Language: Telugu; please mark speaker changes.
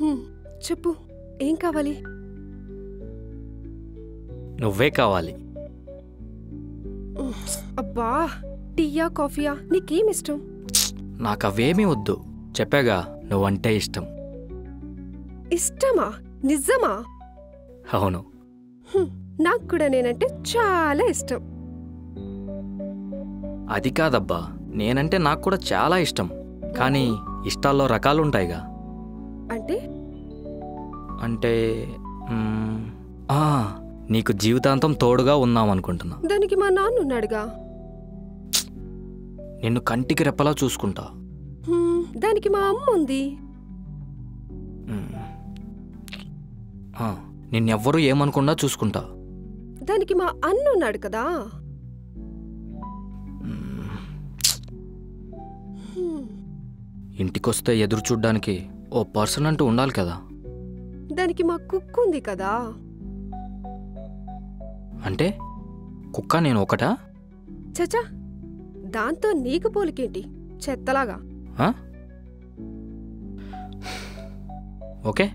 Speaker 1: చెప్పు, ఏం కావాలి?
Speaker 2: నువ్వే కావాలి.
Speaker 1: అబ్బా, టీయా కాఫీయా నీకేమిష్టం?
Speaker 2: నాకవేమీ వద్దు, చెప్పాగా నువ్వంటే ఇష్టం.
Speaker 1: ఇష్టమా? నిజమా?
Speaker 2: అవును.
Speaker 1: నాకు కూడా నేనంటే చాలా ఇష్టం.
Speaker 2: అది కాదబ్బా, నేనంటే నాకు కూడా చాలా ఇష్టం. కానీ ఇష్టాల్లో రకాలుంటాయిగా.
Speaker 1: అంటే
Speaker 2: అంటే నీకు జీవితాంతం తోడుగా ఉందామనుకుంటున్నా.
Speaker 1: దానికి మా నాన్నున్నాడుగా.
Speaker 2: నిన్ను కంటికి రెప్పలా చూసుకుంటా.
Speaker 1: దానికి మా అమ్మ ఉంది.
Speaker 2: నిన్నెవ్వరూ ఏమనుకుండా చూసుకుంటా.
Speaker 1: దానికి మా అన్నున్నాడు కదా.
Speaker 2: ఇంటికొస్తే ఎదురు చూడ్డానికి ఓ పర్సన్ అంటూ ఉండాలి కదా.
Speaker 1: దానికి మా కుక్క ఉంది కదా.
Speaker 2: అంటే కుక్క నేను ఒకటా?
Speaker 1: చచా, దాంతో నీకు పోలికేంటి చెత్తలాగా.
Speaker 2: ఓకే.